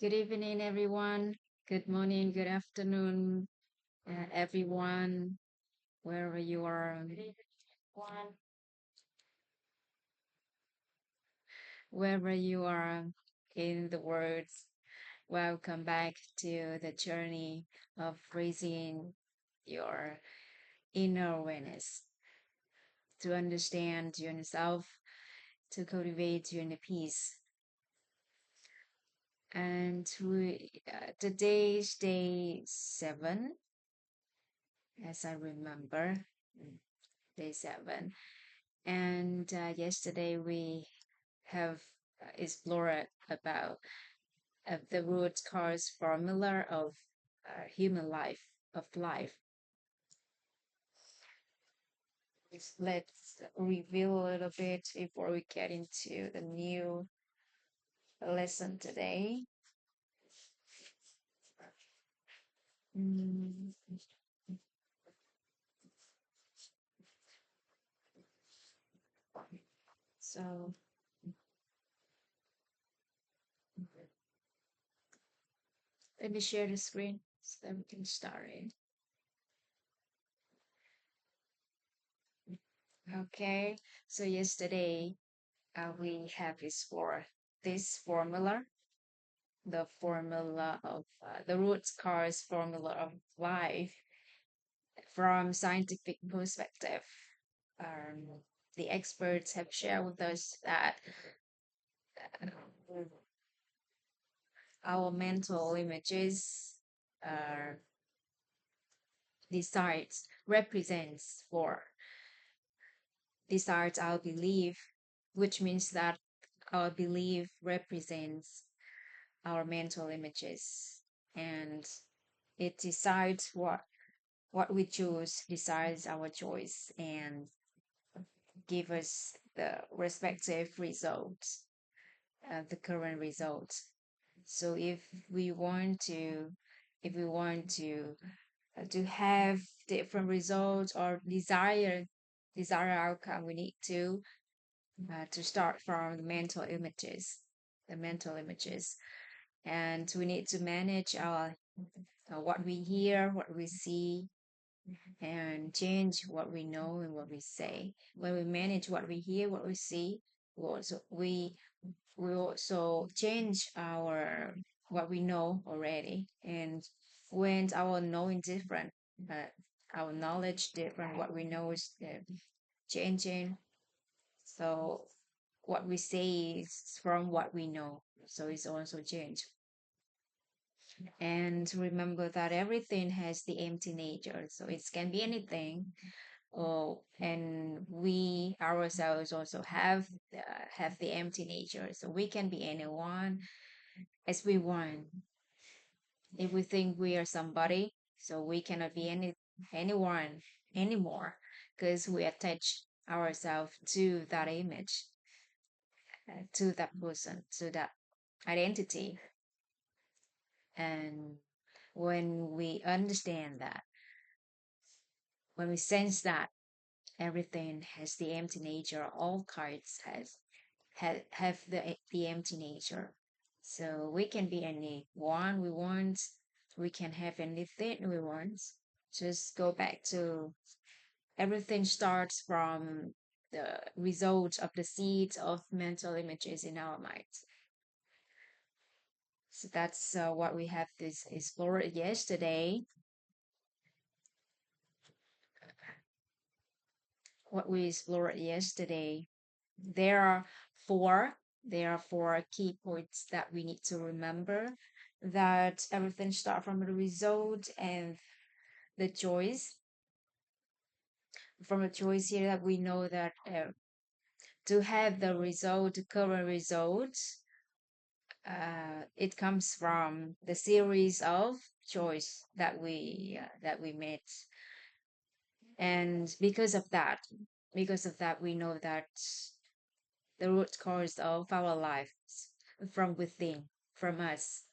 Good evening, everyone. Good morning, good afternoon, everyone, wherever you are, wherever you are in the world. Welcome back to the journey of raising your inner awareness to understand yourself, to cultivate your inner peace. And today's day 7, as I remember, day 7. And yesterday we have explored about the root cause formula of human life, of life. Let's review a little bit before we get into the new lesson today. Mm, so let me share the screen so that we can start it. Okay, so yesterday we have explored this formula, the formula of the root cause formula of life from scientific perspective. Um, the experts have shared with us that our mental images uh, decides represents for decides our belief, which means that our belief represents our mental images, and it decides what we choose, decides our choice, and give us the respective results, the current results. So we want to, if we want to have different results or desire outcome, we need to start from the mental images, and we need to manage our what we hear, what we see, and change what we know and what we say. When we manage what we hear, what we see, we also change our what we know already. And when our knowing different, uh, our knowledge different, what we know is changing. So what we say is from what we know. So it's also change. And remember that everything has the empty nature. So it can be anything. Oh, and we ourselves also have the empty nature. So we can be anyone as we want. If we think we are somebody, so we cannot be anyone anymore because we attach ourselves to that image, to that person, to that identity. And when we understand that, when we sense that everything has the empty nature, all cards have the empty nature. So we can be anyone we want. We can have anything we want. Just go back to everything starts from the result of the seeds of mental images in our minds. So that's what we have this explored yesterday. What we explored yesterday. There are four. There are four key points that we need to remember. That everything starts from the result and the choice. From the choice here, that we know that to have the result, the current result, it comes from the series of choice that we made, and because of that, we know that the root cause of our lives from within, from us,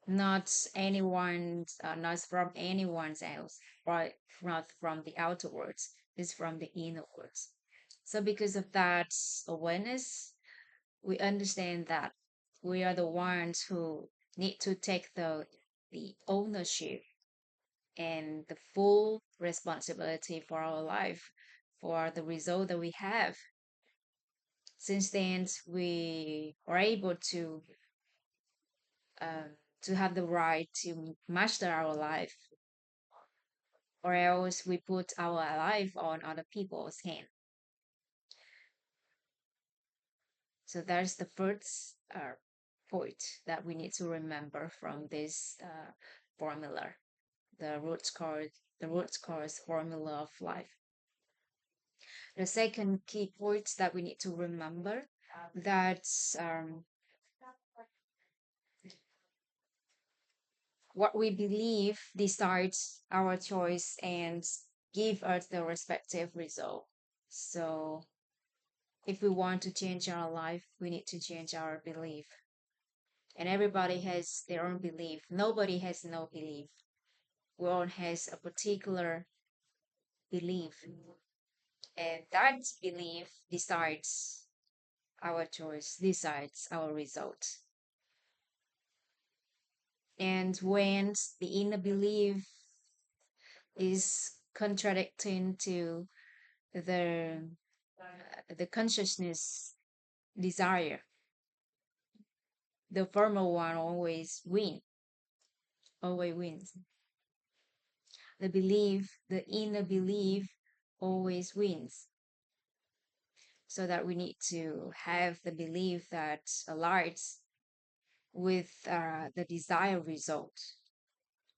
not not from anyone else, right? Not from the outer words, it's from the inner words. So because of that awareness, we understand that We are the ones who need to take the ownership and the full responsibility for our life, for the result that we have. Since then, we are able to have the right to master our life, or else we put our life on other people's hand. So that's the first point that we need to remember from this formula, the root cause formula of life. The second key point that we need to remember that um, what we believe decides our choice and give us the respective result. So if we want to change our life, we need to change our belief. And everybody has their own belief. Nobody has no belief. One has a particular belief, and that belief decides our choice, decides our result. And when the inner belief is contradicting to the consciousness desire, the former one always wins. The inner belief always wins. So that we need to have the belief that aligns with the desired result,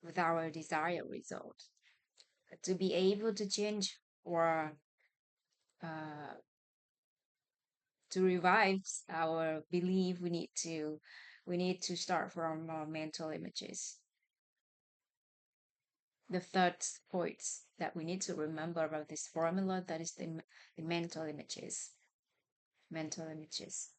with our desired result. To be able to change or uh, to revive our belief, we need to start from our mental images. The third point that we need to remember about this formula, that is the mental images. Mental images.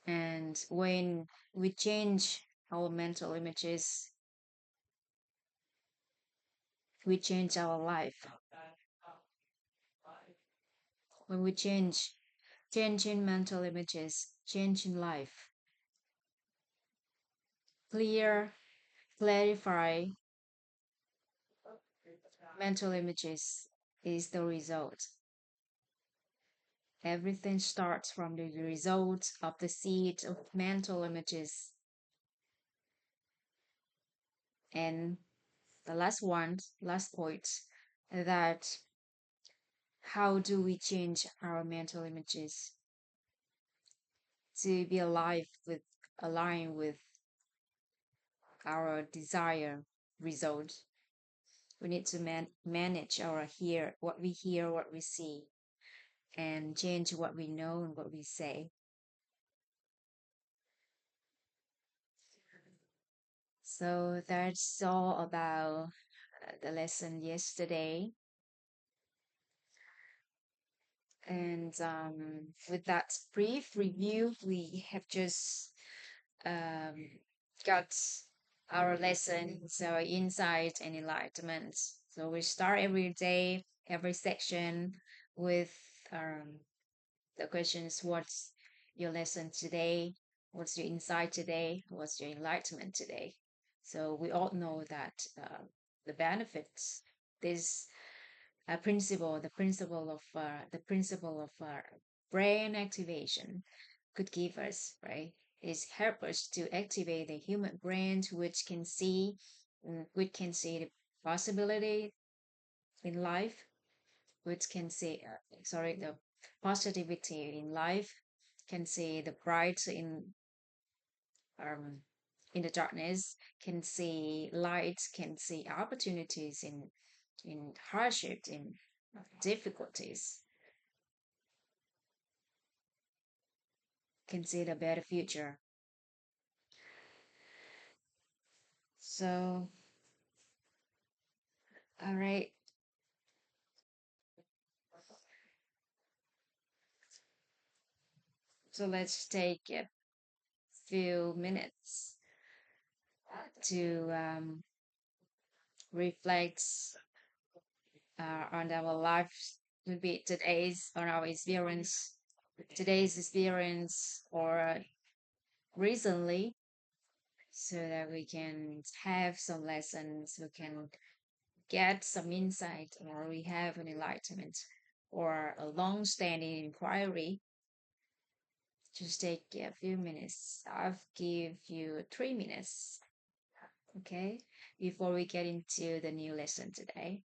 And when we change our mental images, we change our life. When we change in mental images, change in life. Clarify mental images is the result. Everything starts from the result of the seed of mental images. And the last point, that how do we change our mental images to be aligned with our desired result? We need to manage what we hear, what we see, and change what we know and what we say. So that's all about the lesson yesterday. And with that brief review, we have just um, got our lessons, our insight and enlightenment. So we start every day, every section with the questions: what's your lesson today? What's your insight today? What's your enlightenment today? So we all know that the benefits, this the principle of brain activation could give us, right? Is help us to activate the human brain, which can see the possibility in life, which can see, the positivity in life, can see the bright um in the darkness, can see light, can see opportunities in hardship, in difficulties, can see the better future. So, all right. So let's take a few minutes to reflect on our lives, maybe today's on our experience today's experience or recently, so that we can have some lessons, we can get some insight, or we have an enlightenment or a long-standing inquiry. Just take a few minutes. I'll give you 3 minutes, okay, before we get into the new lesson today.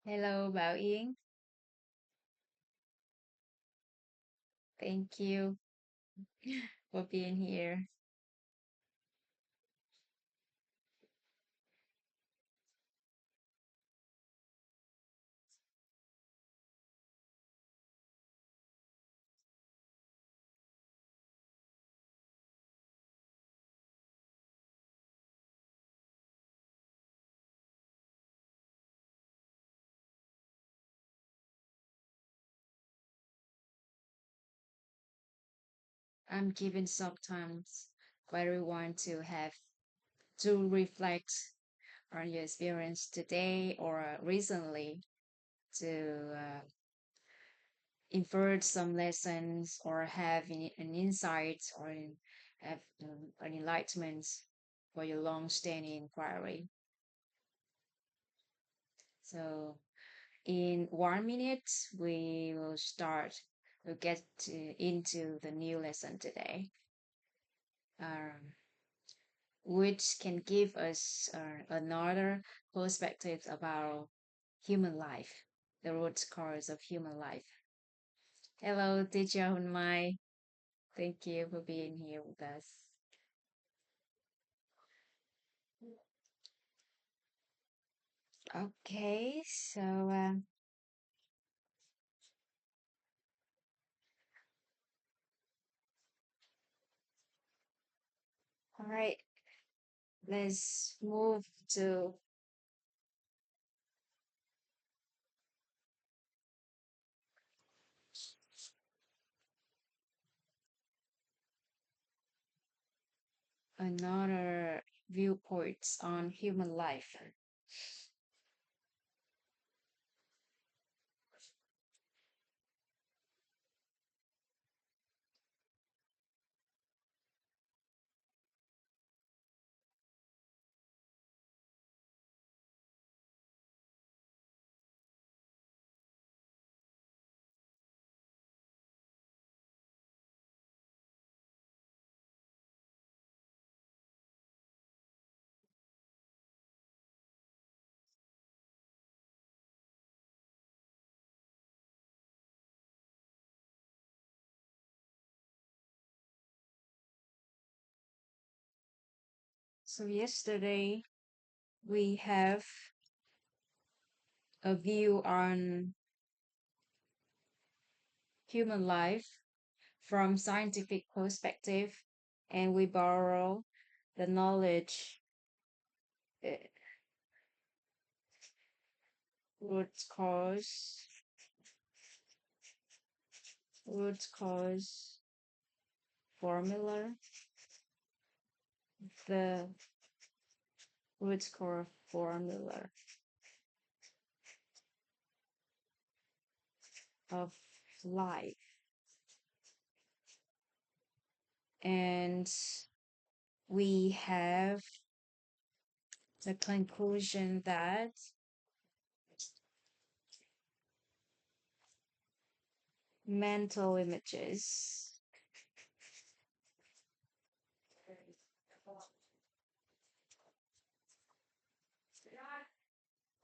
Hello, Bao Ying. Thank you for being here. I'm giving sometimes for everyone to have to reflect on your experience today or recently, to infer some lessons or have an insight or have an enlightenment for your long-standing inquiry. So in 1 minute, we will start. We'll get into the new lesson today, um, which can give us another perspective about human life, the root cause of human life. Hello, teacher Hunmai. Thank you for being here with us. Okay, so all right, let's move to another viewpoints on human life. So yesterday we have a view on human life from scientific perspective, and we borrow the knowledge, uh, root cause, root cause formula, the root cause formula of life. And we have the conclusion that mental images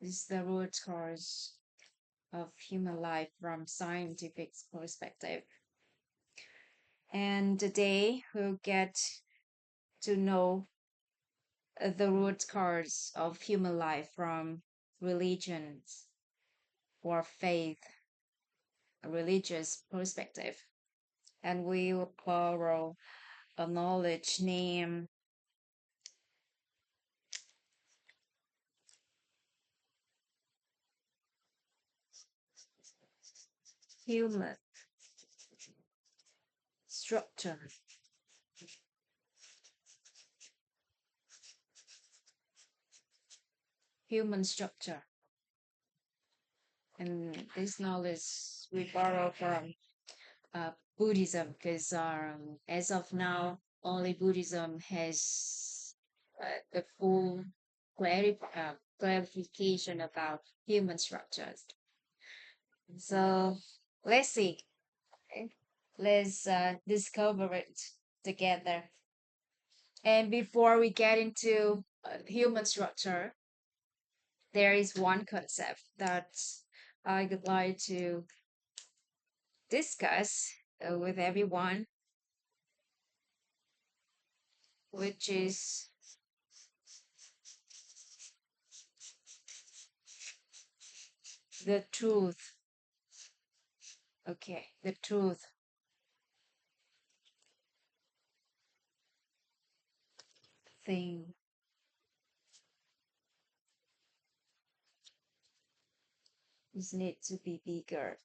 is the root cause of human life from scientific perspective. And today we'll get to know the root cause of human life from religions or faith, a religious perspective. And we will borrow a knowledge named human structure. Human structure. And this knowledge we borrow from Buddhism because as of now, only Buddhism has the full clarification about human structures. So let's see. Okay? Let's discover it together. And before we get into human structure, there is one concept that I would like to discuss with everyone, which is the truth. Okay, the truth thing is need to be bigger.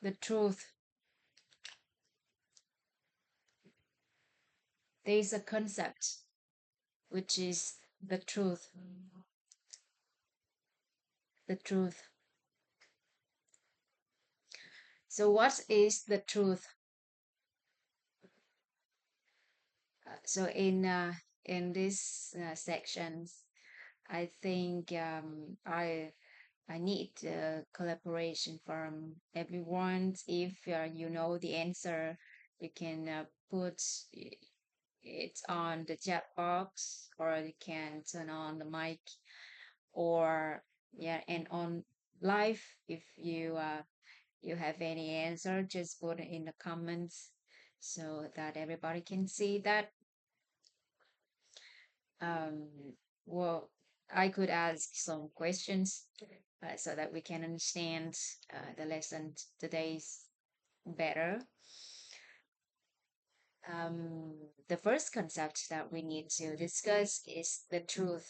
The truth. There is a concept which is the truth. The truth. So what is the truth? So in this sections, I think I need collaboration from everyone. If you know the answer, you can put it on the chat box, or you can turn on the mic, or yeah, and on live. If you have any answer, just put it in the comments so that everybody can see that. Um, well, I could ask some questions so that we can understand the lesson today's better. The first concept that we need to discuss is the truth.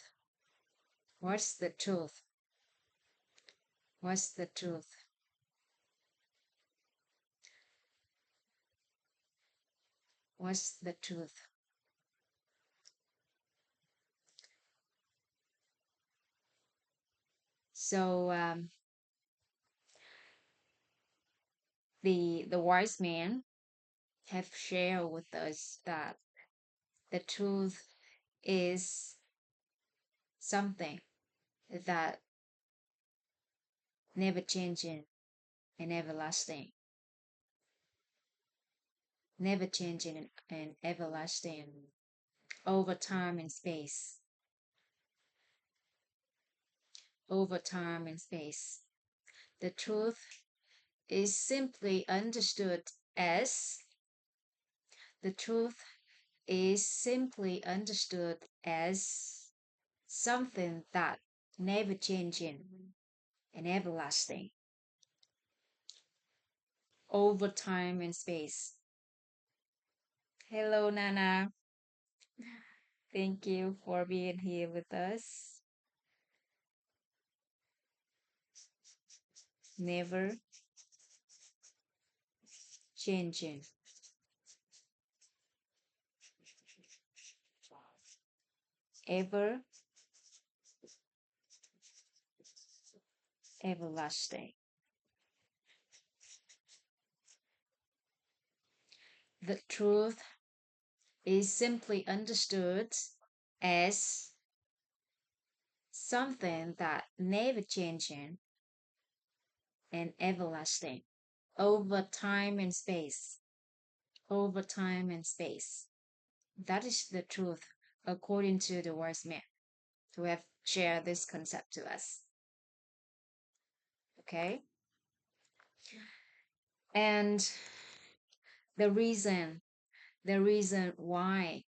What's the truth? What's the truth? What's the truth? So the wise man have shared with us that the truth is something that never changing and everlasting, never changing and everlasting over time and space, over time and space. The truth is simply understood as the truth is simply understood as something that never changing and everlasting over time and space. Hello, Nana. Thank you for being here with us. Never changing, ever everlasting. The truth is simply understood as something that never changing and everlasting over time and space. Over time and space. That is the truth according to the wise men who have shared this concept to us. Okay? And the reason, the reason why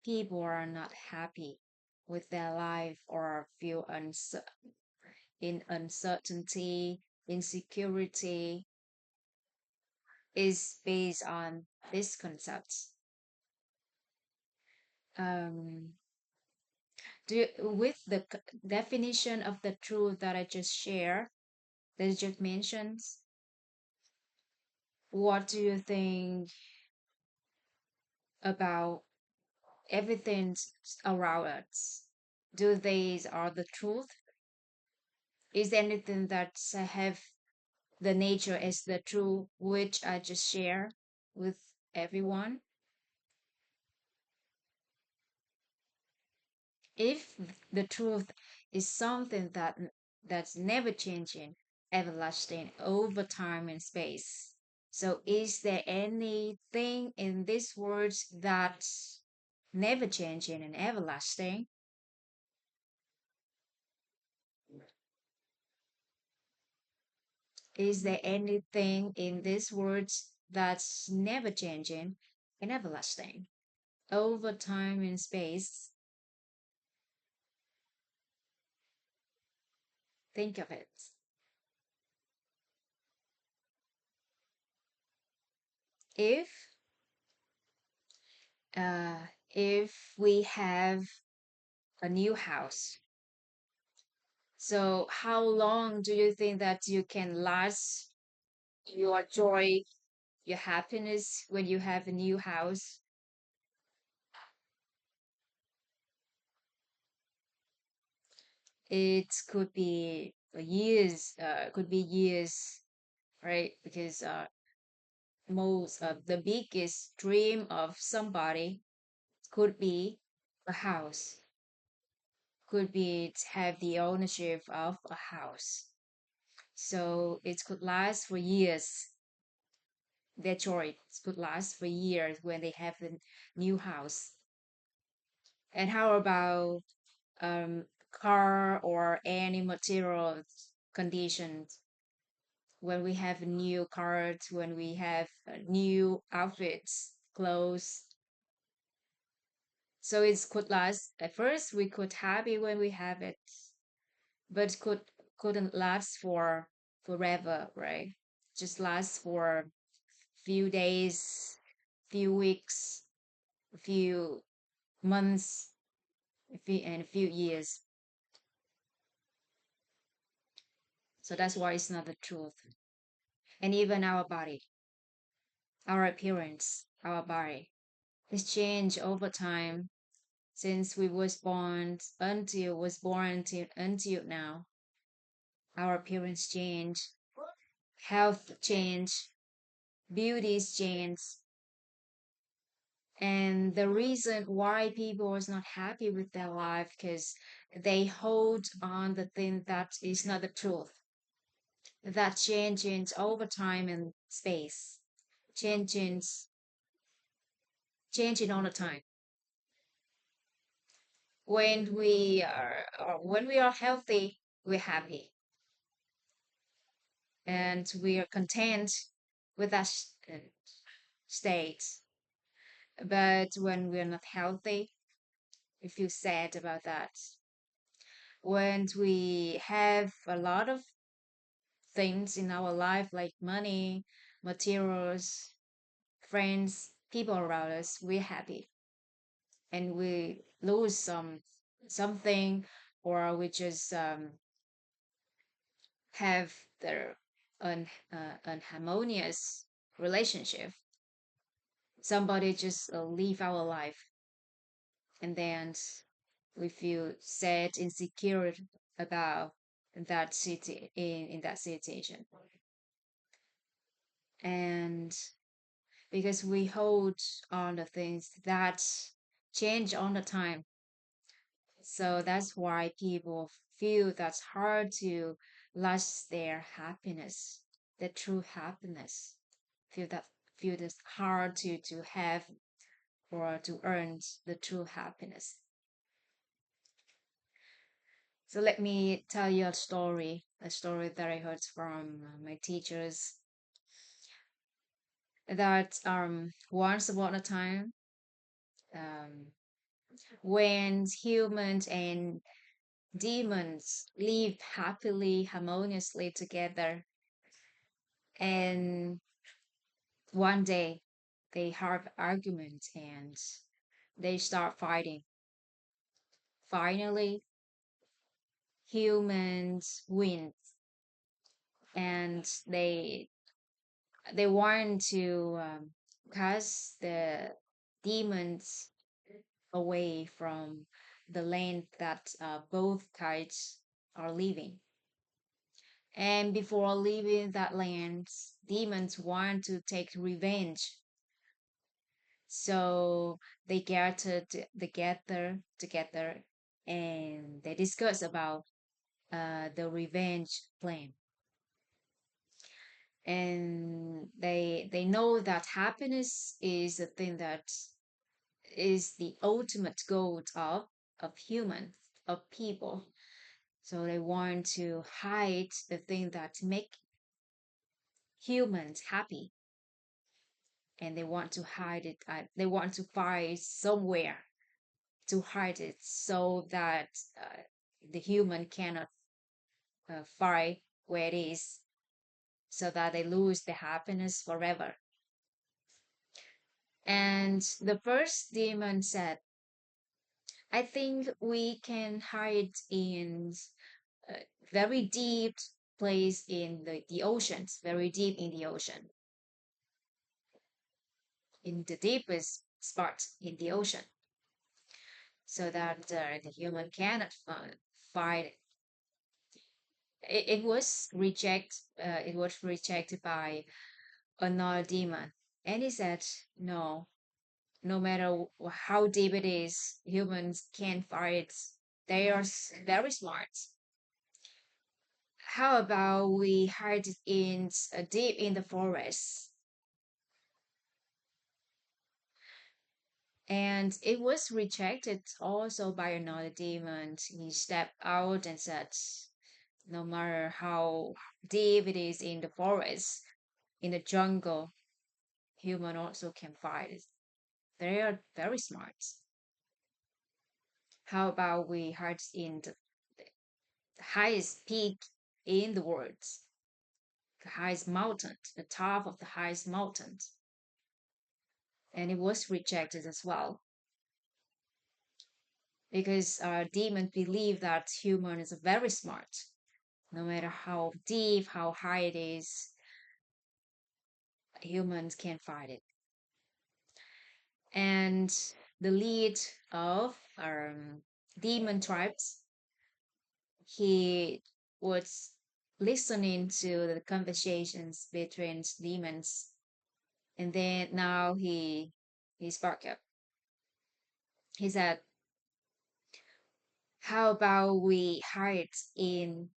people are not happy with their life or feel in uncertainty, insecurity is based on this concept. Um, with the definition of the truth that I just shared, that I just mentioned, what do you think about everything around us? Do these are the truth? Is anything that have the nature as the truth, which I just share with everyone? If the truth is something that's never changing, everlasting over time and space, so is there anything in this world that's never changing and everlasting? Is there anything in this world that's never changing and everlasting over time and space? Think of it. If uh, if we have a new house, so how long do you think that you can last your joy, your happiness when you have a new house? It could be years, right? Because most the biggest dream of somebody could be a house, could be to have the ownership of a house. So it could last for years. Their joy could last for years when they have a new house. And how about car or any material conditions? When we have new cars, when we have new outfits, clothes, so it could last. At first, we could happy when we have it, but couldn't last for forever, right? Just last for few days, few weeks, a few months, and a few years. So that's why it's not the truth. And even our body, our appearance, our body, is changed over time since we was born until now. Our appearance change, health change, beauties change, and the reason why people is not happy with their life because they hold on the thing that is not the truth, that changes over time and space, changes changing all the time. When we are healthy, we're happy and we are content with that state. But when we're not healthy, we feel sad about that. When we have a lot of things in our life like money, materials, friends, people around us, we're happy. And we lose something, or we just have the unharmonious relationship. Somebody just leave our life, and then we feel sad, insecure about that city in that situation. And because we hold on the things that change all the time, so that's why people feel that's hard to last their happiness, the true happiness. Feel that feel this hard to have or to earn the true happiness. So let me tell you a story that I heard from my teachers, that once upon a time, um, when humans and demons live happily, harmoniously together, and one day they have argument and they start fighting. Finally, humans win, and they want to cast the demons away from the land that both kites are living. And before leaving that land, demons want to take revenge. So they gathered together and they discuss about the revenge plan. And they know that happiness is a thing that is the ultimate goal of humans, of people. So they want to hide the thing that make humans happy, and they want to hide it. They want to find somewhere to hide it so that the human cannot find where it is, so that they lose the happiness forever. And the first demon said, I think we can hide in a very deep place in the oceans, very deep in the ocean, in the deepest spot in the ocean, so that the human cannot find it. It was it was rejected by another demon, and he said, "No, no matter how deep it is, humans can't find it. They are very smart. How about we hide it in deep in the forest?" And it was rejected also by another demon. He stepped out and said, no matter how deep it is in the forest, in the jungle, human also can find it. They are very smart. How about we hide in the highest peak in the world, the highest mountain, the top of the highest mountain? And it was rejected as well, because our demons believe that human is very smart. No matter how deep, how high it is, humans can find it. And the lead of demon tribes, he was listening to the conversations between demons, and then now he spoke up. He said, how about we hide in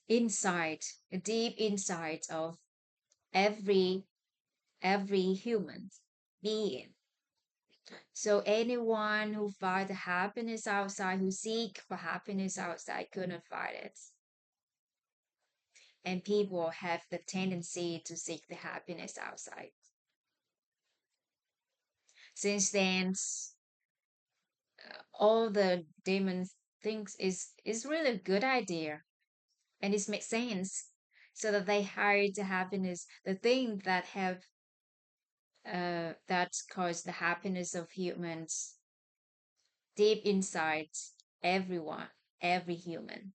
inside, deep inside of every human being. So anyone who find the happiness outside, who seek for happiness outside, couldn't find it. And people have the tendency to seek the happiness outside. Since then, all the demons thinks is really a good idea, and it makes sense. so that they hide the happiness, the thing that have that cause the happiness of humans deep inside everyone, every human.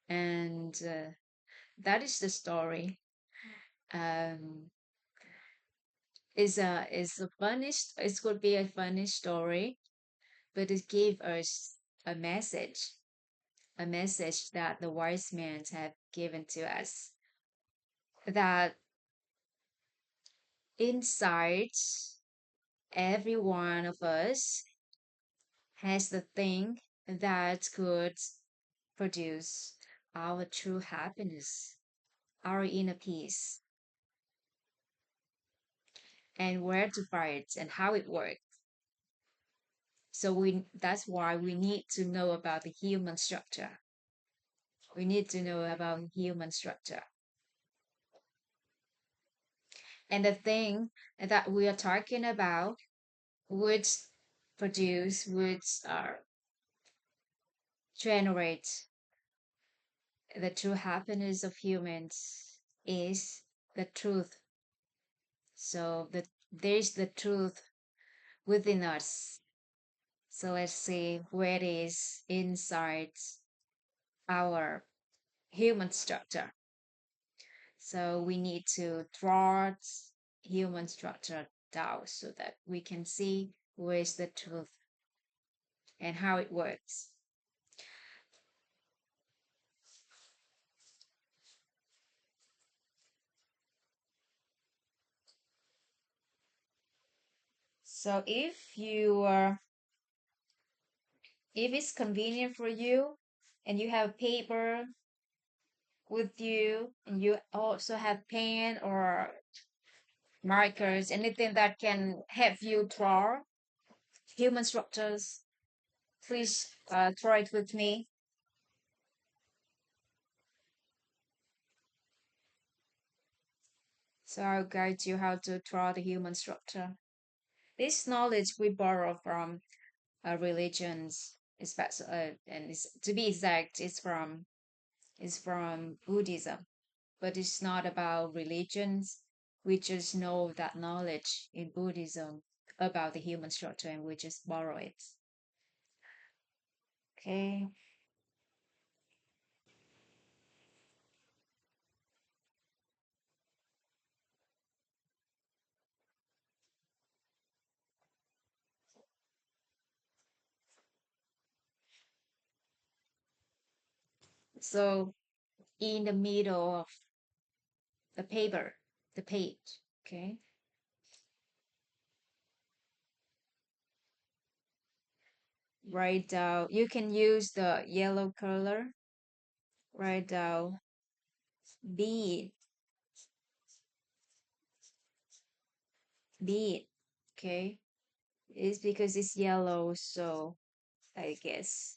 And that is the story. Um, is a funny. It could be a funny story, but it gave us a message, a message that the wise men have given to us. That inside every one of us has the thing that could produce our true happiness, our inner peace, and where to find it and how it works. So that's why we need to know about the human structure. We need to know about human structure. And the thing that we are talking about would would generate the true happiness of humans is the truth. So there's the truth within us. So let's see where it is inside our human structure. So we need to draw human structure down so that we can see where's the truth and how it works. So if it's convenient for you and you have paper with you and you also have pen or markers, anything that can help you draw human structures, please draw it with me. So I'll guide you how to draw the human structure. This knowledge we borrow from religions, especially, and to be exact, it's from Buddhism, but it's not about religions. We just know that knowledge in Buddhism about the human structure, and we just borrow it. Okay. So in the middle of the paper, the page, okay, write down. You can use the yellow color. Write down bead, bead. Okay, it's because it's yellow, so I guess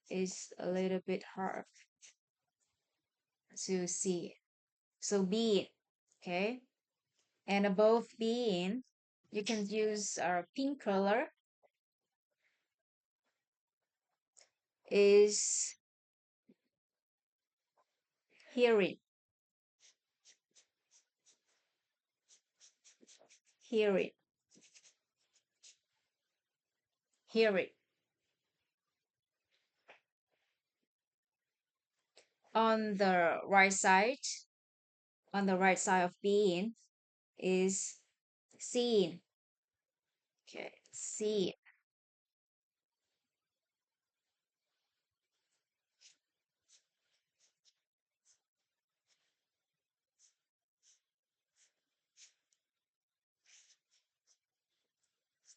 it's a little bit hard to see. So bead, okay, and above being, you can use our pink color is hearing, hearing, hearing. On the right side, on the right side of being is seeing. Okay, see,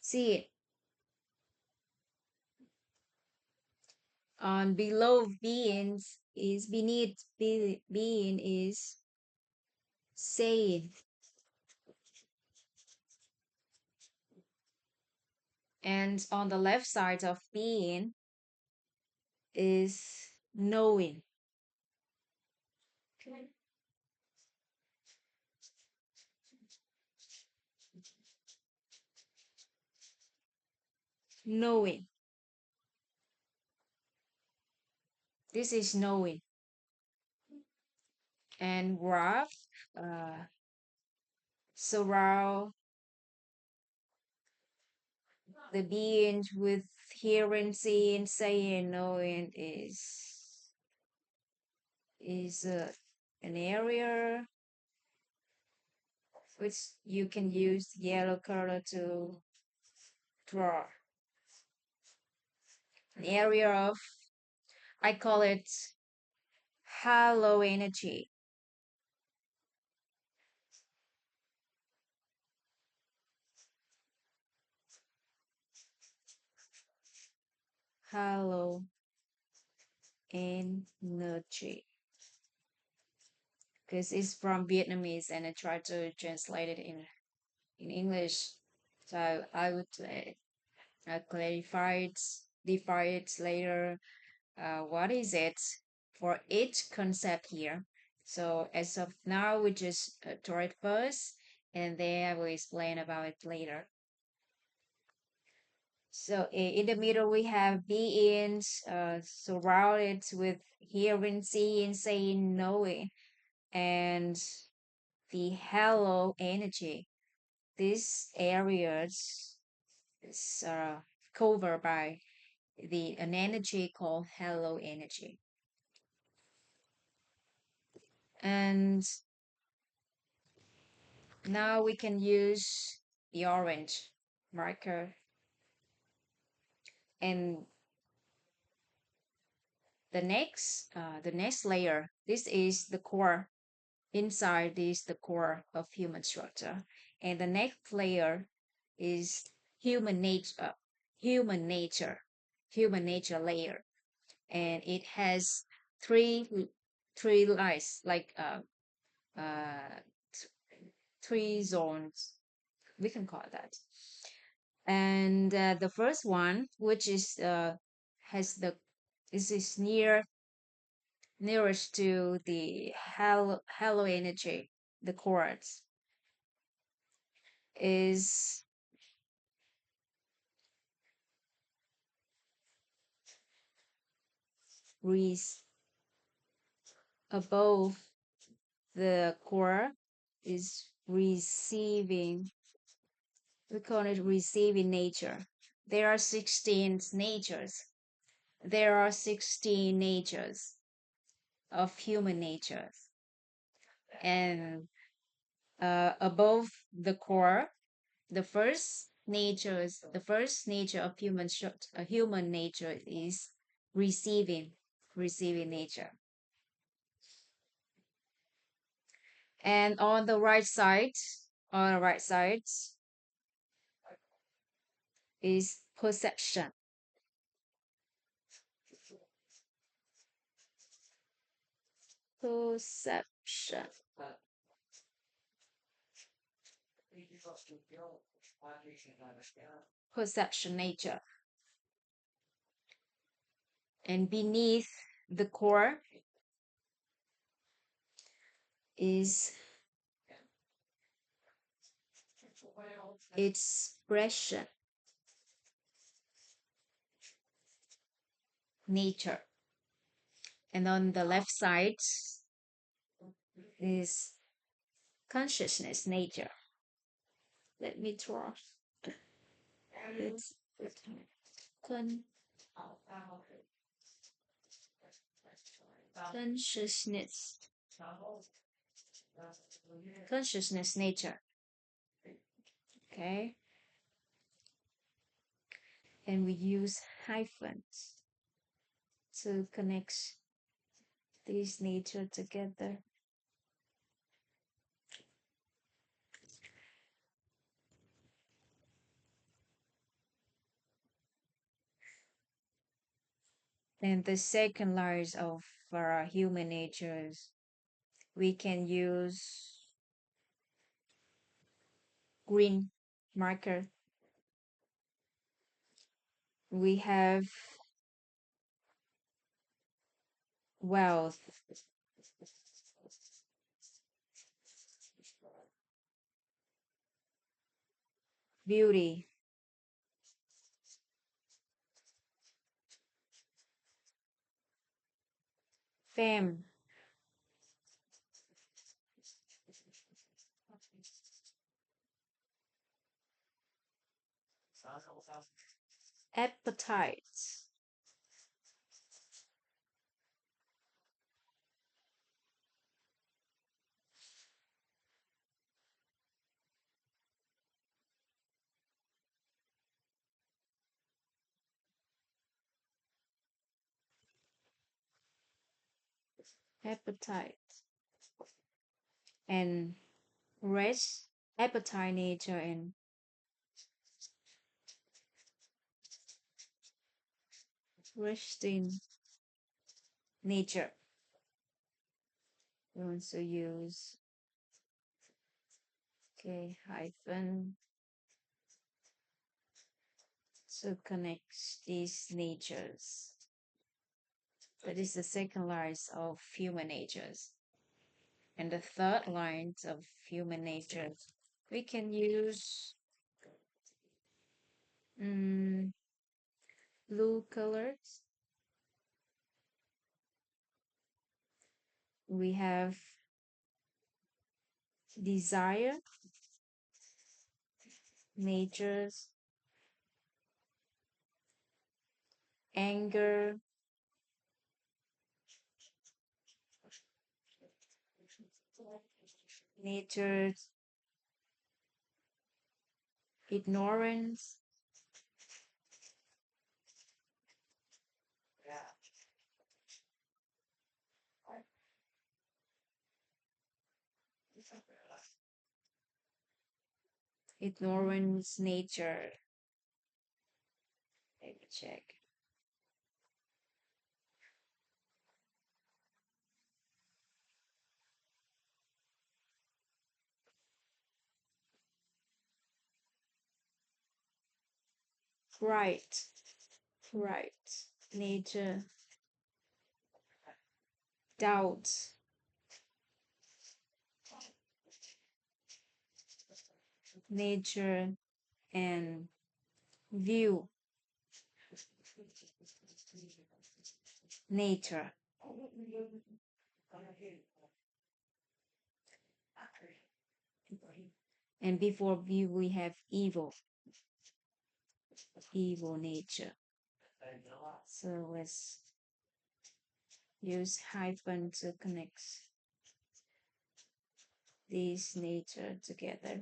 see. On below beings is beneath being is saying, and on the left side of being is knowing. Okay. Knowing. This is knowing. And wrap, uh, surround the being with hearing, seeing, saying, knowing is an area which you can use yellow color to draw. An area of, I call it halo energy. Halo energy. Because it's from Vietnamese and I tried to translate it in English. So I would clarify it, define it later. What is it for each concept here? So as of now, we just draw it first, and then I will explain about it later. So in the middle, we have beings surrounded with hearing, seeing, saying, knowing, and the halo energy. These areas is covered by an energy called halo energy. And now we can use the orange marker, and the next layer. This is the core. Inside is the core of human structure, and the next layer is human nature, human nature, human nature layer, and it has three three lines like uh three zones. We can call it that. And the first one, which is has the this is nearest to the halo energy, the quartz, is res above the core is receiving. We call it receiving nature. There are 16 natures. There are 16 natures of human nature, and above the core, the first nature of human nature is receiving, receiving nature. And on the right side is perception. Perception. Perception nature. And beneath the core is expression nature. And on the left side is consciousness nature. Let me draw. It's con- consciousness, consciousness nature. Okay, and we use hyphens to connect these nature together. And the second layers of our human natures, we can use green marker. We have wealth, beauty, fem, appetite, appetite, and rest, appetite, nature, and resting nature. We also use okay hyphen to connect these natures. That is the second line of human natures. And the third line of human nature, we can use mm, blue colors. We have desire, natures, anger, natures, ignorance, ignorance, nature. Let me check. Right, right. Nature, doubt, nature, and view, nature. And before view, we have evil, evil nature. So let's use hyphen to connect these nature together.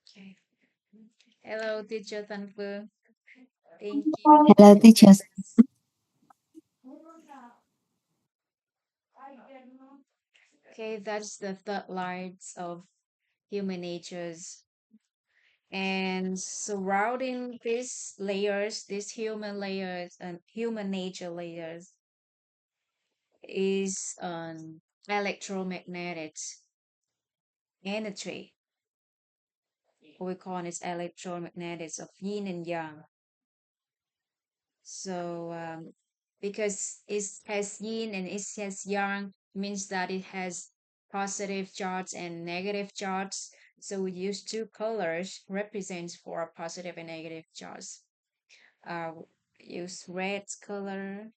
Okay. Hello, teacher Tanfu. Thank you. Hello, teachers. Okay, that's the third lights of human natures. And surrounding these layers, these human layers and human nature layers, is an electromagnetic energy. We call it electromagnetics of yin and yang. So because it has yin and it has yang, means that it has positive charge and negative charge. So we use two colors represents for positive and negative charge. Uh, use red color.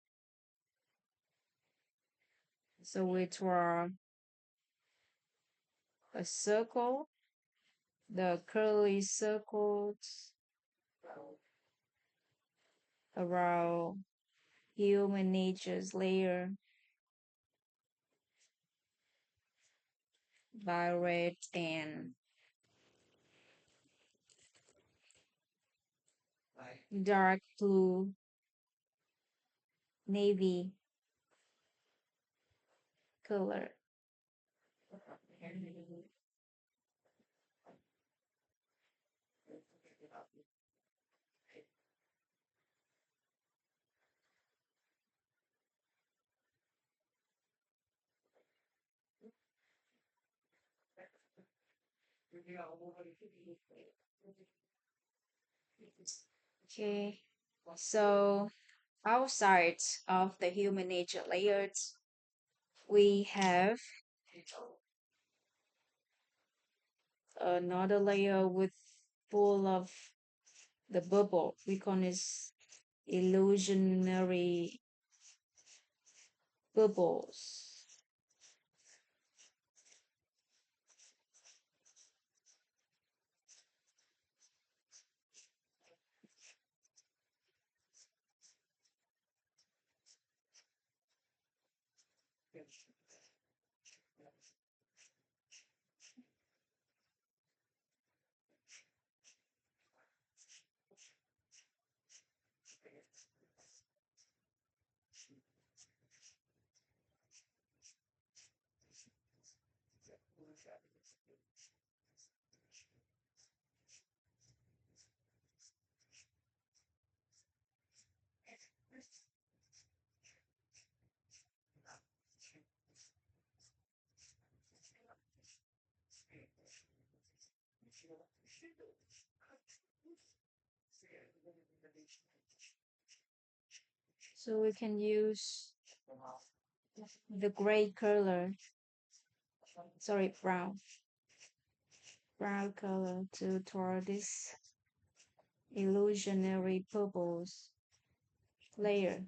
So we draw a circle, the curly circles around human nature's layer violet and dark blue, navy color. Okay, so outside of the human nature layers, we have another layer with full of the bubble. We call this illusionary bubbles. So we can use the gray color, sorry, brown color to draw this illusionary bubbles layer.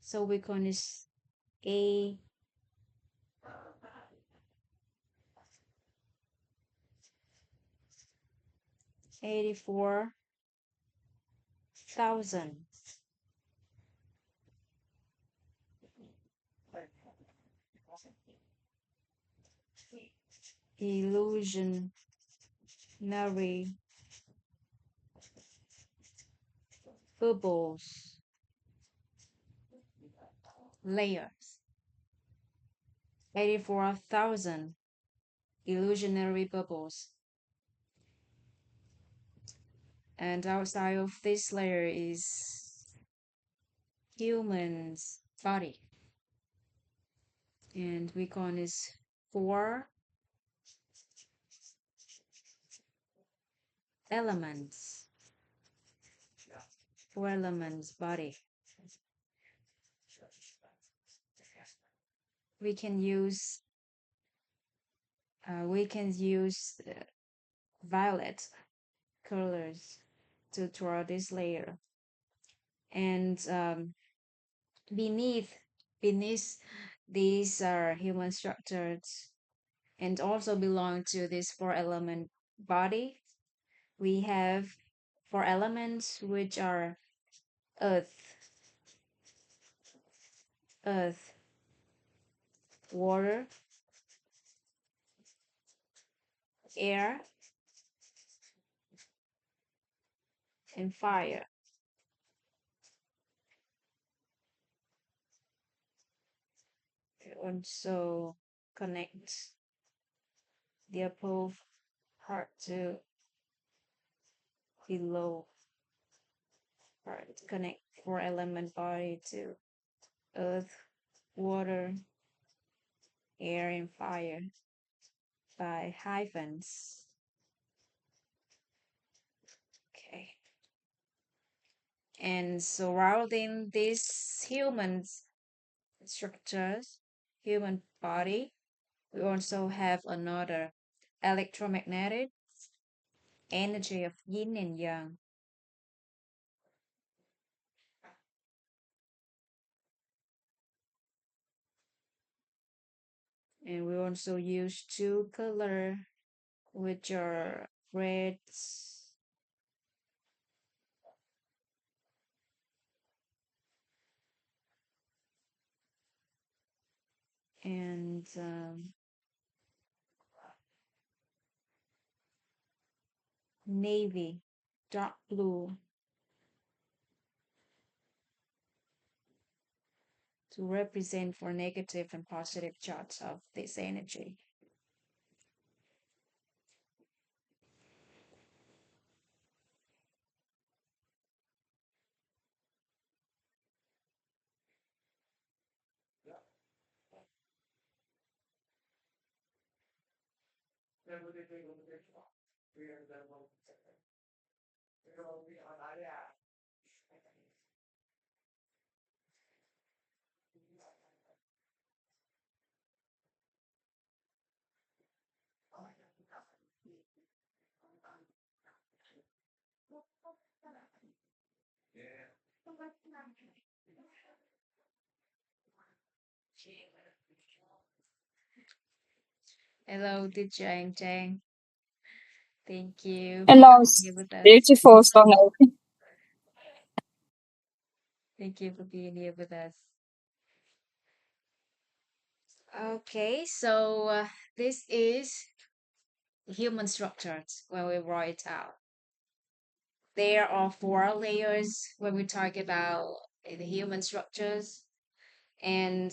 So we call this A 84,000 illusionary bubbles layers. 84,000 illusionary bubbles. And outside of this layer is human's body. And we call this four elements. Four elements body. We can use violet colors to draw this layer. And beneath beneath these are human structures and also belong to this four element body. We have four elements which are earth, earth, water, air, and fire. Also connect the above part to below part. Connect four element body to earth, water, air, and fire by hyphens. Okay. And surrounding these human structures human body, we also have another electromagnetic energy of yin and yang. And we also use two color, which are red and navy, dark blue, to represent for negative and positive charge of this energy. Hello, Dijang Jang. Thank you for Hello, being here with us. beautiful Sonal. Thank you for being here with us. Okay, so this is human structures when we write out. There are four layers when we talk about the human structures, and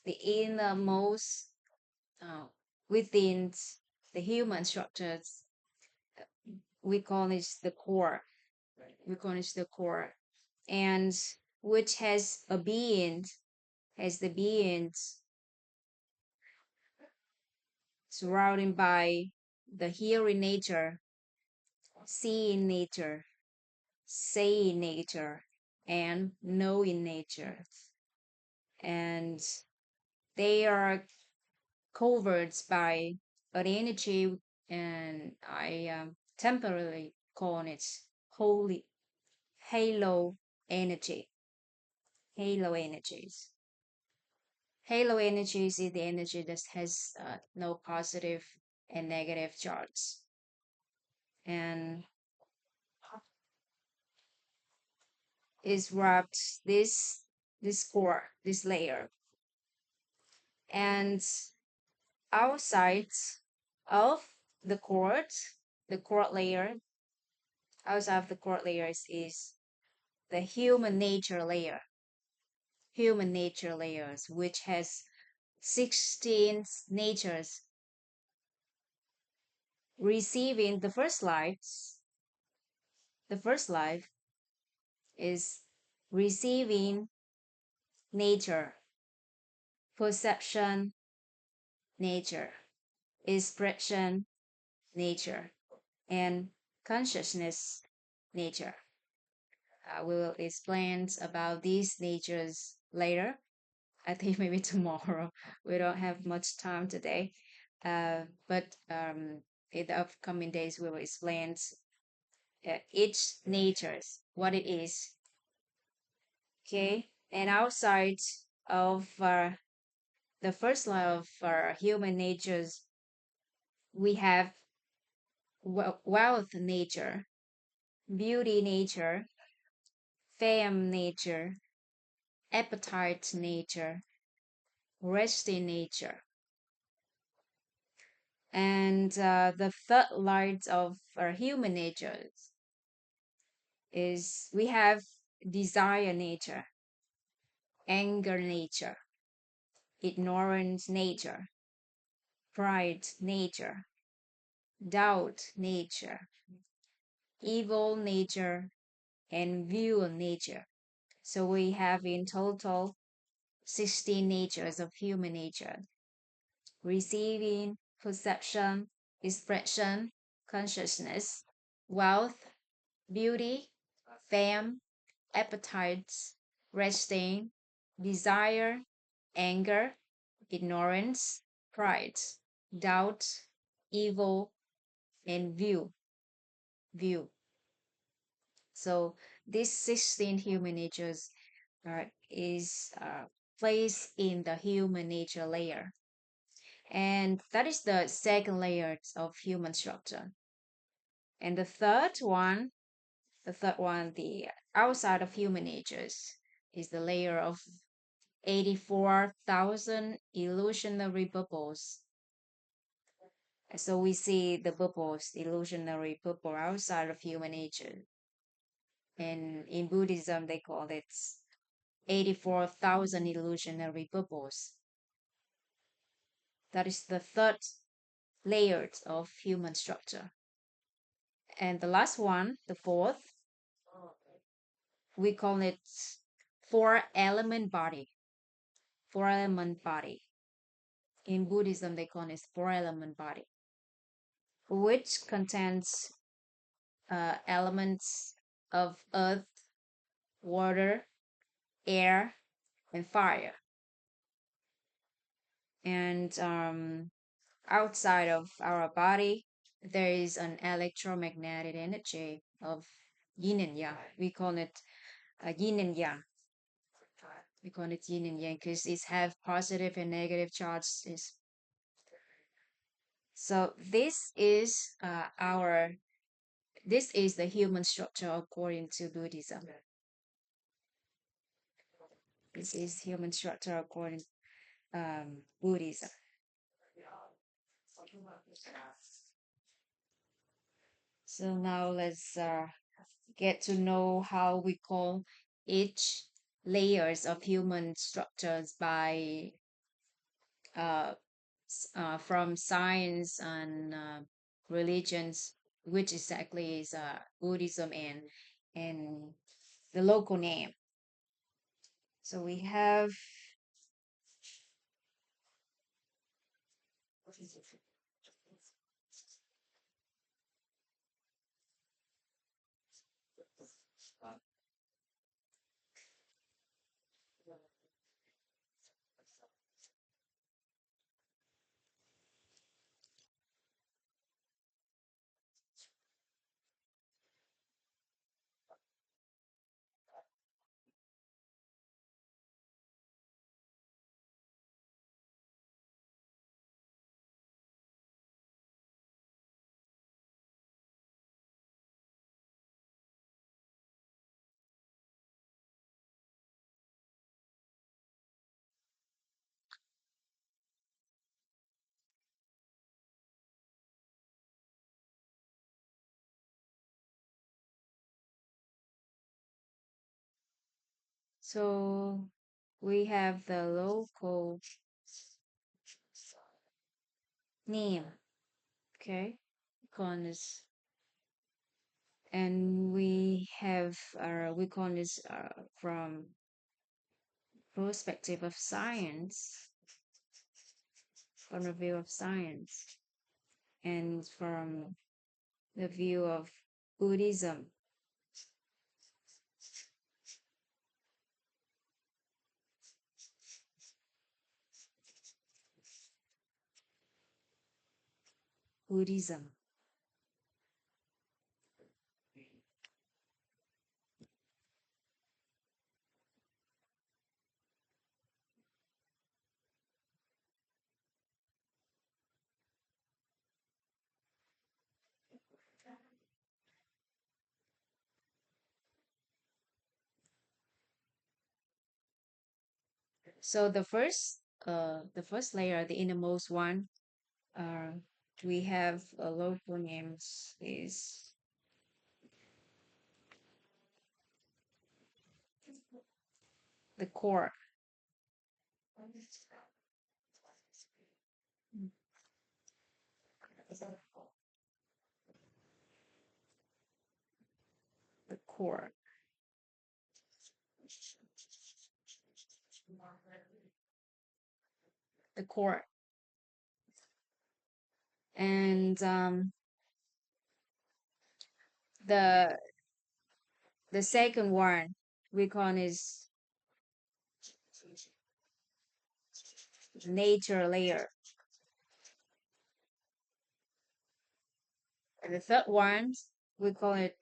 the innermost uh, within the human structures, we call it the core. We call it the core, and which has a being, has the beings surrounded by the hearing nature, seeing nature, saying nature, and knowing nature. And they are covered by an energy, and I temporarily call it holy halo energy. Halo energies. Halo energies is the energy that has no positive and negative charge. And is wrapped this core, this layer. And outside of the core layer, outside of the core layers is the human nature layers, which has 16 natures, receiving the first life is receiving nature, perception, nature, expression, nature, and consciousness, nature. We will explain about these natures later. I think maybe tomorrow. We don't have much time today. But in the upcoming days, we will explain each natures, what it is. Okay. And outside of the first law of human natures, we have wealth nature, beauty nature, fame nature, appetite nature, resting nature. And the third light of our human natures is we have desire nature, anger nature, ignorance nature, pride nature, doubt nature, evil nature, and view nature. So we have in total 16 natures of human nature: receiving, perception, expression, consciousness, wealth, beauty, fame, appetites, resting, desire, anger, ignorance, pride, doubt, evil, and view. So these 16 human natures is placed in the human nature layer. And that is the second layer of human structure. And the third one, the outside of human natures, is the layer of 84,000 illusionary bubbles. So we see the bubbles, illusionary bubble outside of human nature. And in Buddhism, they call it 84,000 illusionary bubbles. That is the third layer of human structure. And the last one, the fourth, we call it four-element body. Four-element body. In Buddhism, they call it four-element body, which contains elements of earth, water, air, and fire. And outside of our body, there is an electromagnetic energy of yin and yang. We call it yin and yang. We call it yin and yang because it have positive and negative charges. So this is the human structure according to Buddhism. This is human structure according Buddhism. So now let's get to know how we call each layers of human structures by uh, from science and religions, which exactly is Buddhism and the local name. So we have so we have the local name, okay, call this, and we call this from perspective of science, from the view of science, and from the view of Buddhism. Buddhism. So the first layer, the innermost one, uh, we have local names is the core. The core. The core. And the the second one we call is nature layer. And the third one, we call it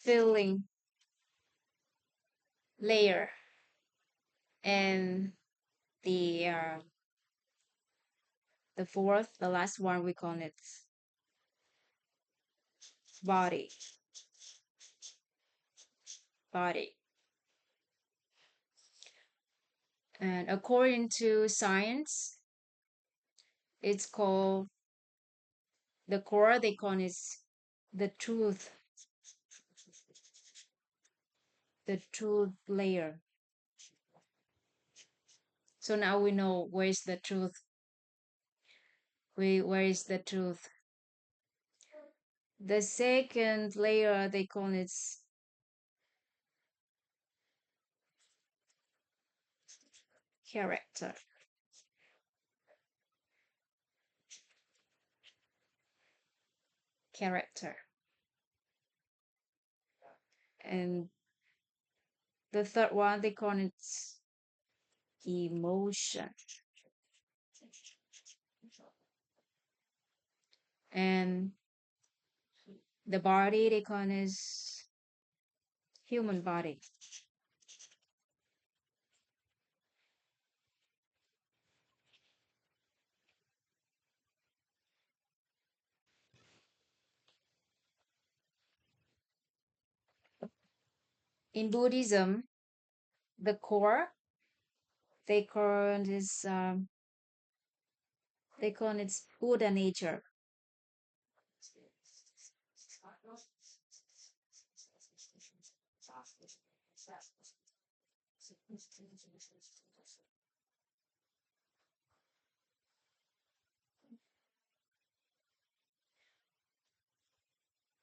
filling layer. And the fourth, the last one, we call it body. Body. And according to science, it's called the core, they call it the truth, the truth layer. So now we know where's the truth. Where is the truth? The second layer, they call it character. Character. And the third one, they call it emotion. And the body, they call it human body. In Buddhism, the core, they call this they call it Buddha nature.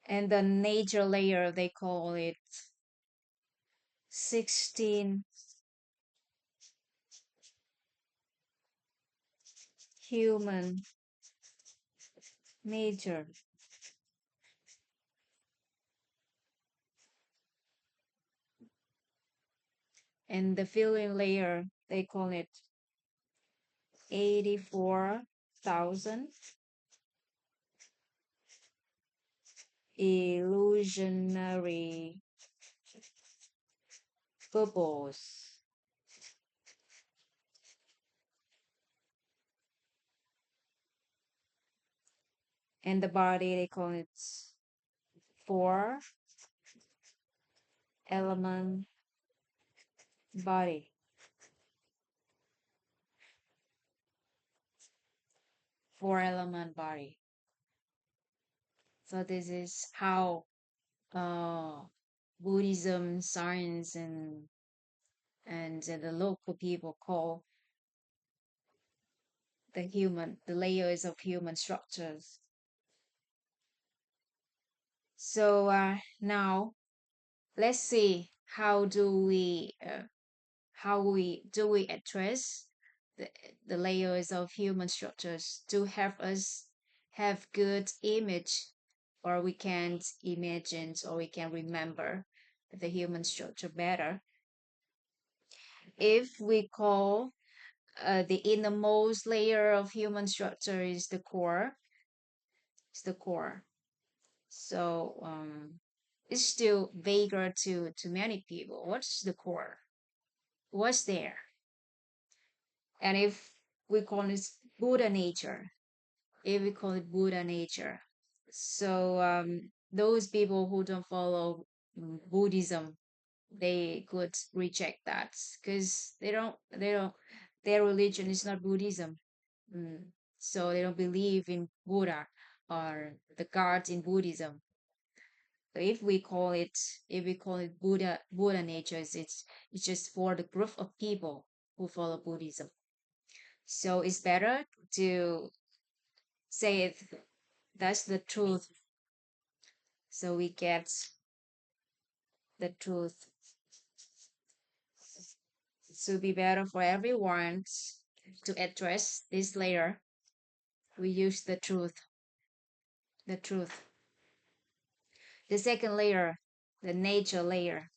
And the nature layer, they call it 16 human nature. And the feeling layer, they call it 84,000 illusionary bubbles. And the body, they call it 4 element body. 4 element body. So this is how uh, Buddhism, science, and the local people call the layers of human structures. So now let's see how we address the, the layers of human structures to help us have good image, or we can't imagine, or we can remember the human structure better. If we call the innermost layer of human structure is the core, it's the core. So it's still vaguer to many people. What's the core? What's there? And if we call it Buddha nature, if we call it Buddha nature, so those people who don't follow Buddhism, they could reject that because they don't their religion is not Buddhism. Mm. So they don't believe in Buddha or the gods in Buddhism. So if we call it Buddha nature, it's just for the group of people who follow Buddhism. So it's better to say it, that's the truth, so we get the truth. It should be better for everyone to address this layer We use the truth. The second layer, the nature layer.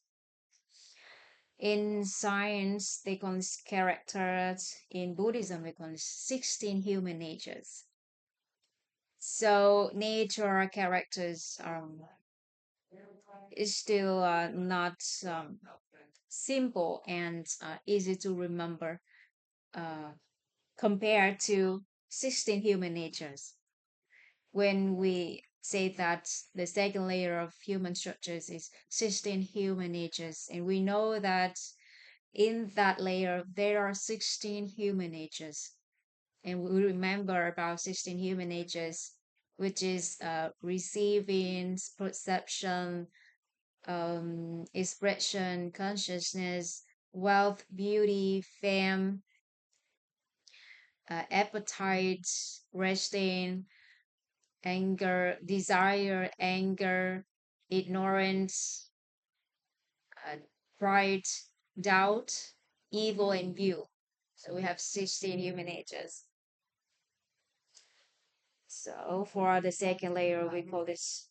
In science, they call this characters. In Buddhism, we call this 16 human natures. So nature characters is still not simple and easy to remember uh, compared to 16 human natures. When we say that the second layer of human structures is 16 human natures, and we know that in that layer there are 16 human natures, and we remember about 16 human natures, which is receiving, perception, expression, consciousness, wealth, beauty, fame, appetite, resting, anger, ignorance, uh, pride, doubt, evil, and view. So we have 16 human natures. So for the second layer, we call this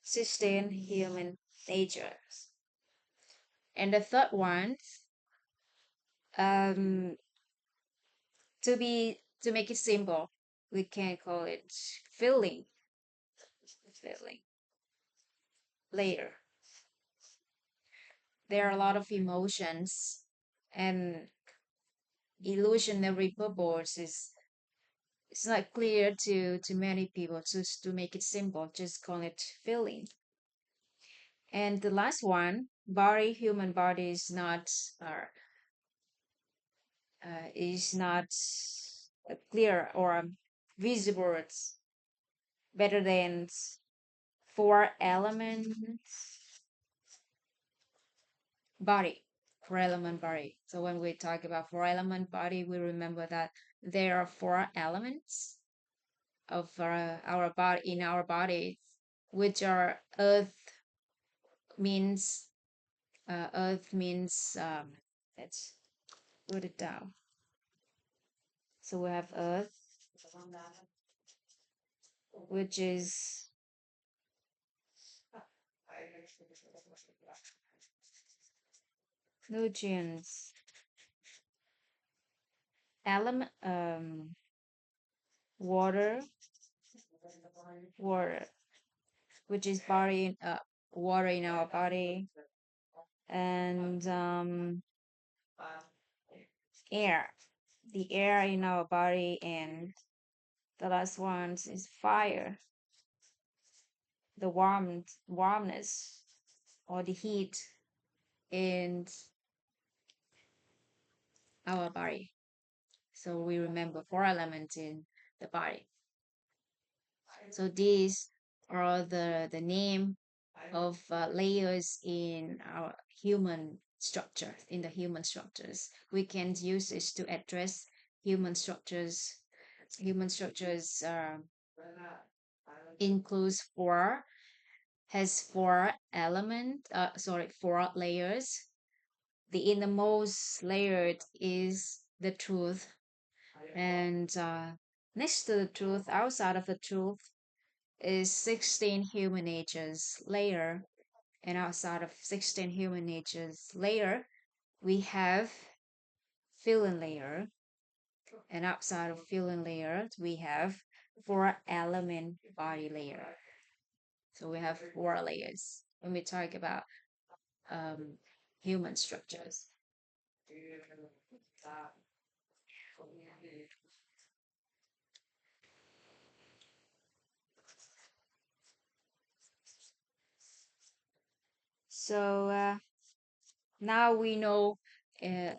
16 human natures. And the third one, um, to make it simple, we can call it feeling, feeling layer. There are a lot of emotions, and illusionary bubbles is it's not clear to many people. Just to make it simple, just call it feeling. And the last one, body, human body uh, is not clear or visible. It's better than four element body, four element body. So when we talk about four element body, we remember that there are four elements of our body in our body, which are means earth means let's put it down. So we have earth, which is nutrients, element, water, water, which is body, water in our body, and air, the air in our body, and the last one is fire, the warmness, or the heat in our body. So we remember four elements in the body. So these are the name of layers in our human structure, in the human structures. We can use this to address human structures. Human structures includes has four four layers. The innermost layer is the truth, and next to the truth, outside of the truth, is 16 human natures layer, and outside of 16 human natures layer, we have feeling layer, and outside of feeling layer, we have four element body layer. So we have four layers when we talk about um, human structures. So now we know uh,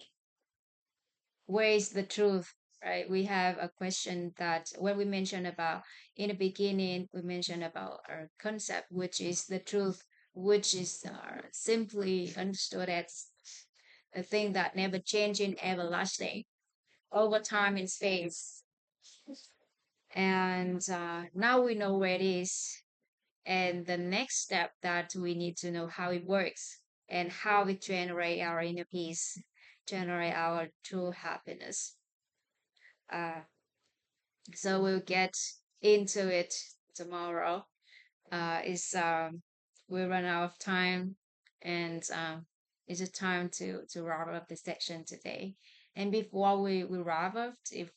where is the truth, right? We have a question that when we mentioned about in the beginning, we mentioned about our concept, which is the truth, which is simply understood as a thing that never changing, everlasting, over time and space. And now we know where it is. And the next step that we need to know how it works and how we generate our inner peace, generate our true happiness. Uh, So we'll get into it tomorrow. Is We run out of time, and it's a time to wrap up the section today. And before we wrap up, if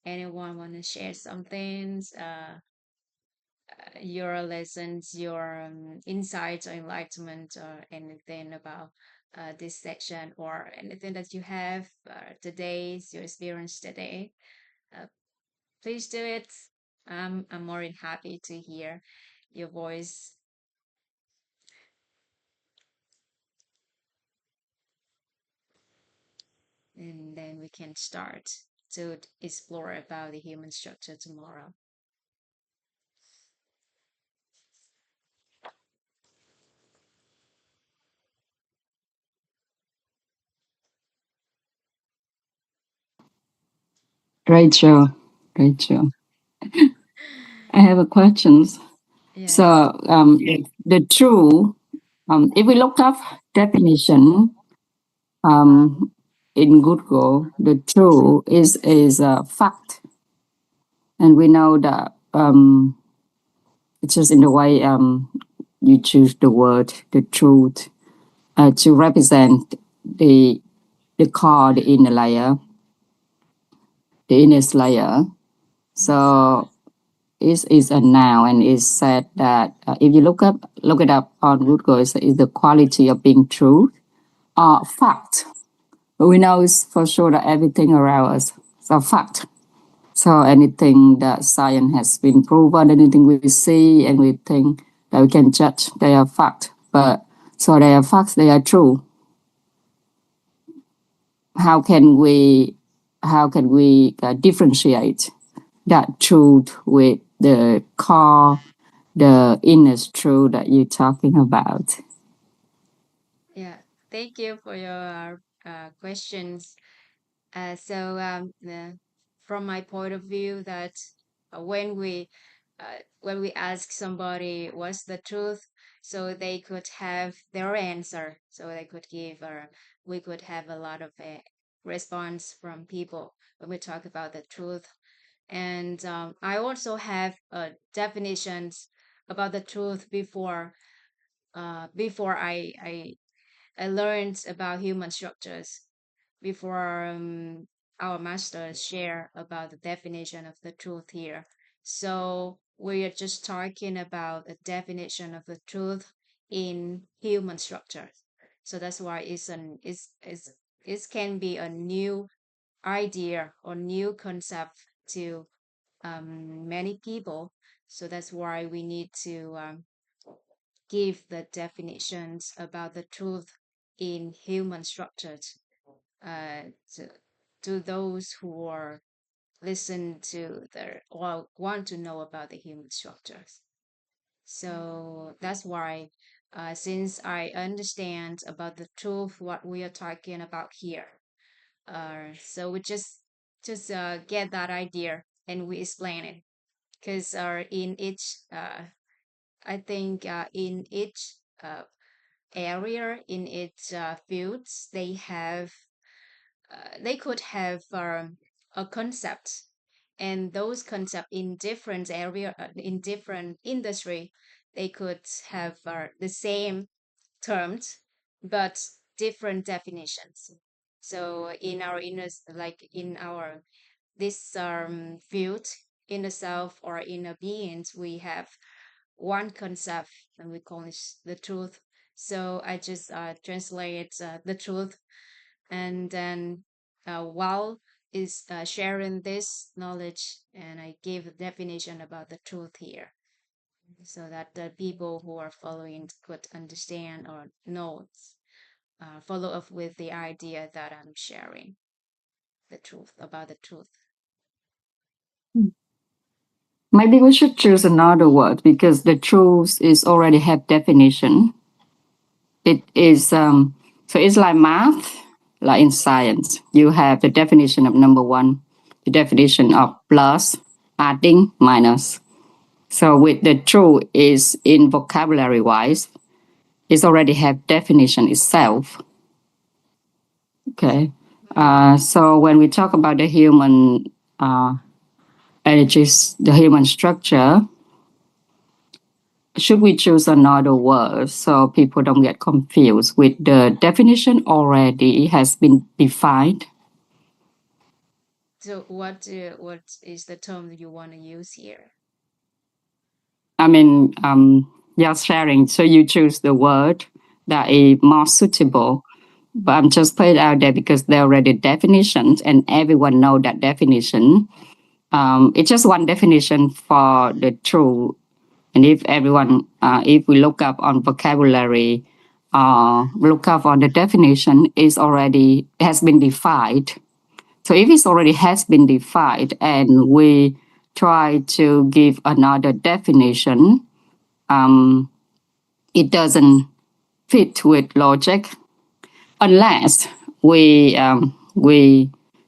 anyone want to share something, your lessons, your insights or enlightenment or anything about this section or anything that you have today's your experience today, uh, please do it. I'm more than happy to hear your voice, and then we can start to explore about the human structure tomorrow. Rachel, Rachel, I have a questions. So Yes. the true, if we look up definition in Google, the true is a fact, and we know that it's just in the way you choose the word, the truth, to represent the the core, the inner layer. So is a noun and is said that if you look it up on Google, is the quality of being true or fact. But we know it's for sure that everything around us is a fact. So anything that science has been proven, anything we see and we think that we can judge, they are fact. But so they are facts, they are true. How can we differentiate that truth with the core, the inner truth that you're talking about? Yeah. Thank you for your questions. From my point of view, that uh, when we when we ask somebody what's the truth, so they could have their answer, so they could give, or we could have a lot of response from people when we talk about the truth. And I also have definitions about the truth before I learned about human structures, before our masters share about the definition of the truth here. So we are just talking about a definition of the truth in human structure. So that's why it can be a new idea or new concept to many people. So that's why we need to give the definitions about the truth in human structures uh, to, to those who are listen to the or want to know about the human structures. So that's why, since I understand about the truth, what we are talking about here, so we just get that idea and we explain it. Because in each, I think in each area, in its fields, they could have a concept, and those concept in different area, in different industry, they could have the same terms but different definitions. So in our inner, like in our this field, in the self or inner beings, we have one concept and we call it the truth. So I just translate the truth, and then while is sharing this knowledge, and I give a definition about the truth here, so that the people who are following could understand or know, follow up with the idea that I'm sharing the truth about the truth. Maybe we should choose another word because the truth is already have definition. It is so it's like math, like in science. You have the definition of number one, the definition of plus, adding, minus. So with the true is in vocabulary wise, it's already have definition itself. Okay. Mm. So when we talk about the human uh, and it is the human structure. Should we choose another word so people don't get confused with the definition already has been defined? So what is the term that you want to use here? I mean, just sharing. So you choose the word that is more suitable. But I'm just put it out there because there are already definitions and everyone know that definition. It's just one definition for the true. And if everyone, if we look up on vocabulary, look up on the definition, is already has been defined. So if it's already has been defined and we try to give another definition, um, it doesn't fit with logic unless we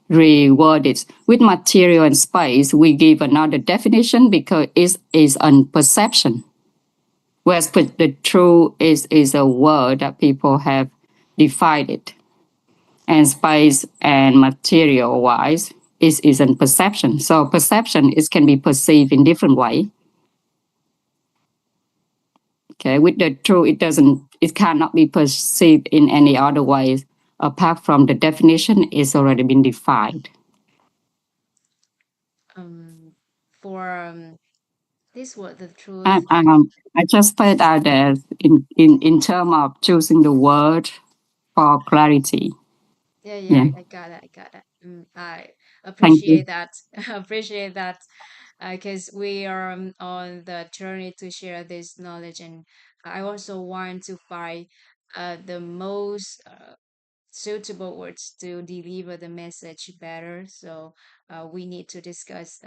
reword it with material and space. We give another definition because it is on perception. Whereas the true is a word that people have defined it, and space and material wise is in perception. So perception is can be perceived in different way. Okay, with the true, it cannot be perceived in any other way apart from the definition is already been defined. Um, for this word, the I, truth. I just put it out there in terms of choosing the word for clarity. Yeah, yeah, Yeah, I got it. I got it. I thank you. appreciate that. Appreciate that, because we are on the journey to share this knowledge, and I also want to find the most suitable words to deliver the message better. So we need to discuss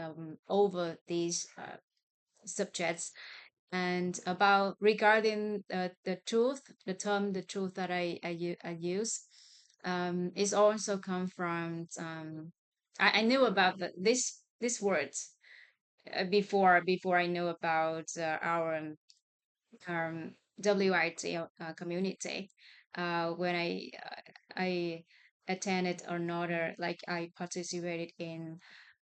over these subjects and about regarding the truth, the term the truth that I use is also come from I knew about this words before I know about our WIT community. When I attended another, like I participated in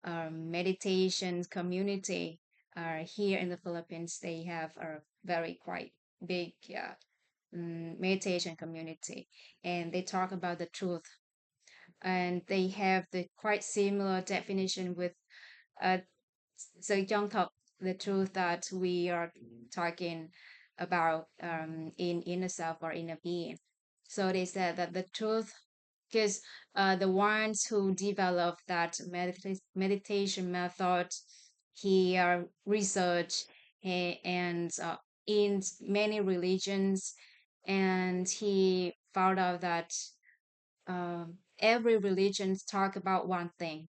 meditation community. Here in the Philippines, they have a very quite big meditation community, and they talk about the truth, and they have the quite similar definition with uh, so young talk the truth that we are talking about in inner self or inner being. So they said that the truth, because the ones who developed that meditation method, he researched and in many religions, and he found out that every religion talk about one thing.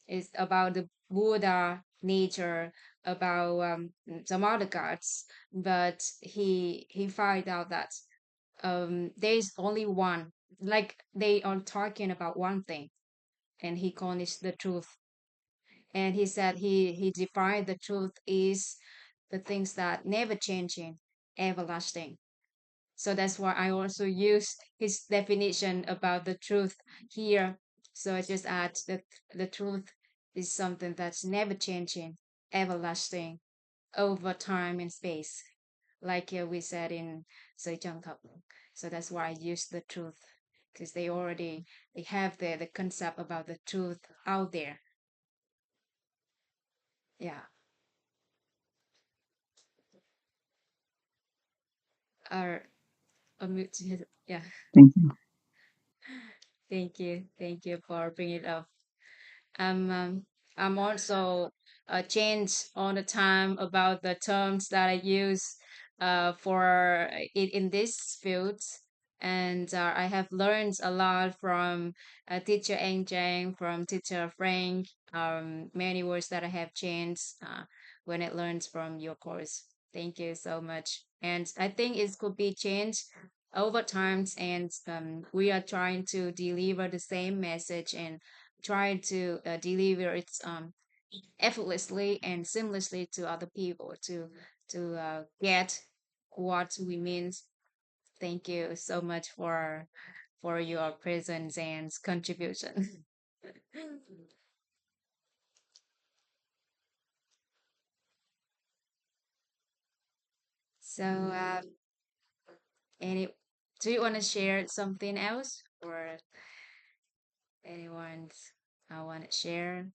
It's about the Buddha nature, about some other gods, but he find out that there's only one. Like they are talking about one thing, and he called it the truth. And he said he defined the truth is the things that never changing, everlasting. So that's why I also use his definition about the truth here. So I just add that the truth is something that's never changing, everlasting, over time and space, like we said in Sejong Couple. So that's why I use the truth, because they have the concept about the truth out there. Yeah. Or yeah. Thank you. Thank you for bringing it up. Um, I'm also changed all the time about the terms that I use for it in this field. And I have learned a lot from teacher Eng Jang, from teacher Frank, many words that I have changed when I learned from your course. Thank you so much. And I think it could be changed over times, and we are trying to deliver the same message and try to deliver it effortlessly and seamlessly to other people to get what we mean. Thank you so much for your presence and contribution. So, any, do you want to share something else, or anyone I want to share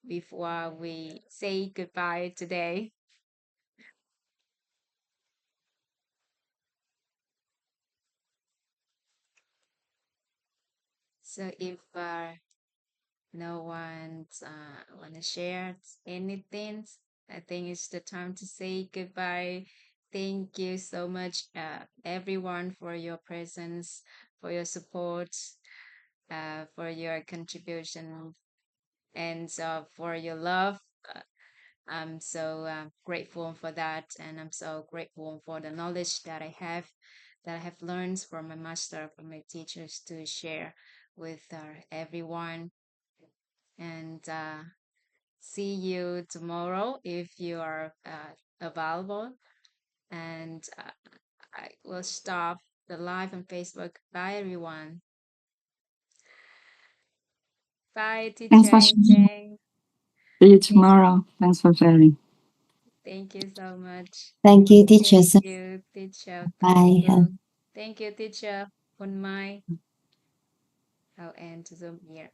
before we say goodbye today? So, if no one want to share anything, I think it's the time to say goodbye. Thank you so much, everyone, for your presence, for your support, for your contribution, and for your love. Uh, I'm so grateful for that, and I'm so grateful for the knowledge that I have learned from my master, from my teachers to share with everyone. And see you tomorrow if you are available. And I will stop the live on Facebook. Bye, everyone. Bye, Thanks teacher for Anh sharing. Cheng. See you Thank, tomorrow. Thanks for sharing. thank you so much. Thank you, teacher. Thank you, teacher. Bye. Thank you, teacher. On my, I'll end Zoom here.